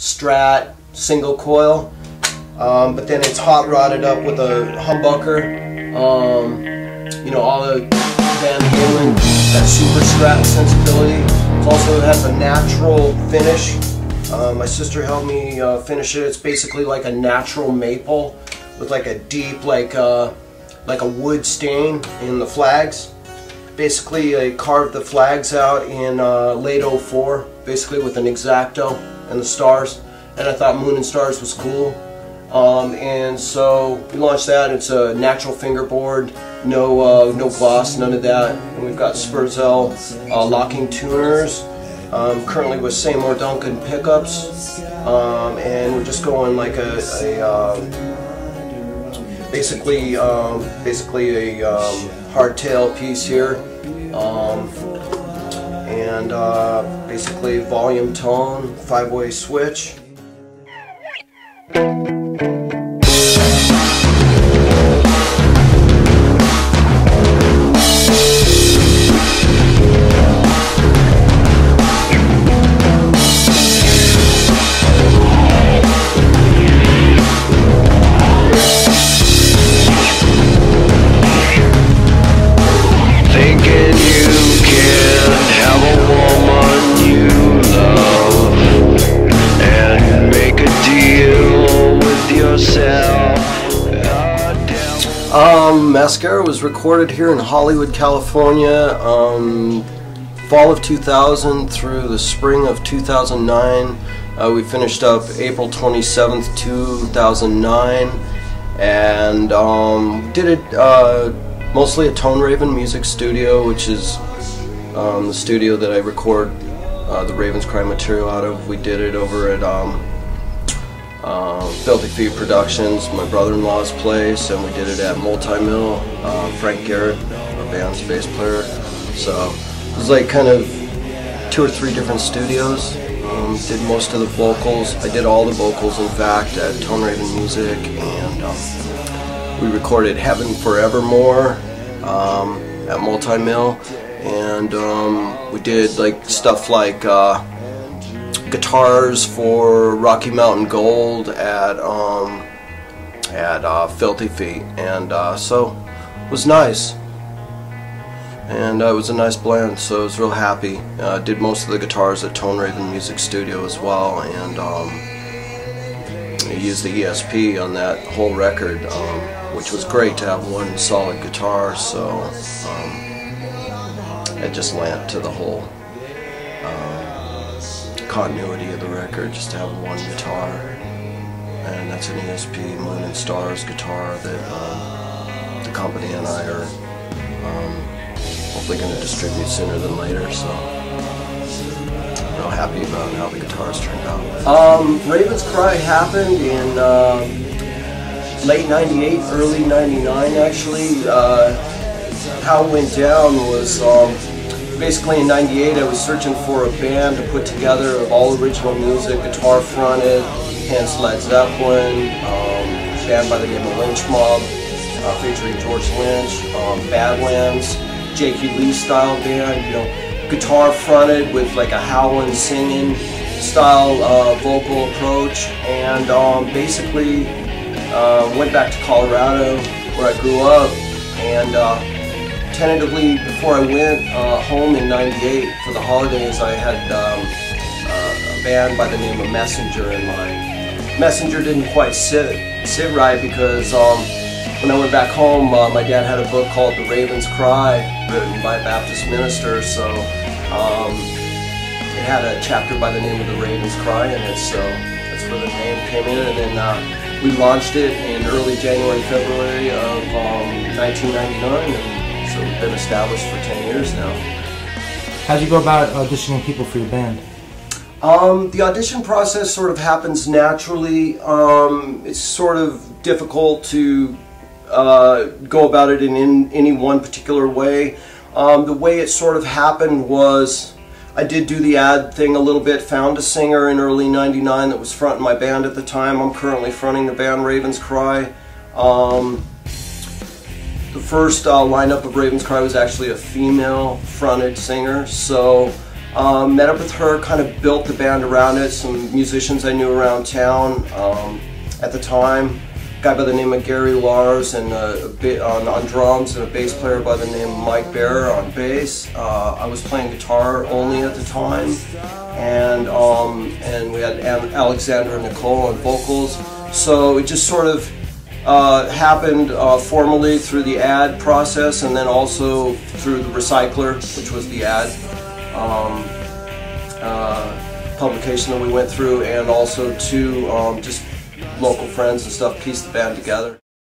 STRAT single coil, but then it's hot rodded up with a humbucker. You know, all the Van Halen, that super STRAT sensibility. It also has a natural finish. My sister helped me finish it. It's basically like a natural maple with like a deep, like a wood stain in the flags. Basically, I carved the flags out in late '04, basically with an X-Acto and the stars. And I thought Moon and Stars was cool. And so we launched that. It's a natural fingerboard, no gloss, none of that. And we've got Spurzell locking tuners. Currently with Seymour Duncan pickups, and we're just going like basically a hardtail piece here, and basically volume tone, 5-way switch. Mascara was recorded here in Hollywood, California, fall of 2000 through the spring of 2009. We finished up April 27th, 2009, and did it mostly at Tone Raven Music Studio, which is the studio that I record the Raven's Cry material out of. We did it over at Filthy Feet Productions, my brother-in-law's place, and we did it at Multi-Mill, Frank Garrett, our band's bass player. So it was like kind of 2 or 3 different studios. Did most of the vocals. I did all the vocals, in fact, at Tone Raven Music, and we recorded Heaven Forevermore at Multi-Mill, and we did like stuff like guitars for Rocky Mountain Gold at Filthy Feet, and so it was nice, and it was a nice blend, so I was real happy. Did most of the guitars at Tone Raven Music Studio as well, and I used the ESP on that whole record, which was great to have one solid guitar, so it just lent to the whole continuity of the record, just to have one guitar. And that's an ESP Moon and Stars guitar that the company and I are hopefully going to distribute sooner than later, so I'm real happy about how the guitars turned out. Raven's Cry happened in late '98, early '99 actually. How it went down was basically in '98 I was searching for a band to put together of all original music, guitar fronted, hence Led Zeppelin, a band by the name of Lynch Mob, featuring George Lynch, Badlands, Jakey Lee style band, you know, guitar fronted with like a howling singing style vocal approach, and basically went back to Colorado where I grew up, and tentatively, before I went home in '98 for the holidays, I had a band by the name of Messenger in mind. Messenger didn't quite sit right because when I went back home, my dad had a book called The Raven's Cry, written by a Baptist minister, so it had a chapter by the name of The Raven's Cry in it, so that's where the name came in, and then we launched it in early January, February of 1999. So we've been established for 10 years now. How do you go about auditioning people for your band? The audition process sort of happens naturally. It's sort of difficult to go about it in any one particular way. The way it sort of happened was I did do the ad thing a little bit, found a singer in early '99 that was fronting my band at the time. I'm currently fronting the band Raven's Cry. The first lineup of Raven's Cry was actually a female fronted singer, so Met up with her, kind of built the band around it, some musicians I knew around town at the time. A guy by the name of Gary Lars and on drums, and a bass player by the name of Mike Bear on bass. I was playing guitar only at the time, and we had Alexandra Nicole on vocals. So it just sort of happened formally through the ad process, and then also through the Recycler, which was the ad publication that we went through, and also to just local friends and stuff pieced the band together.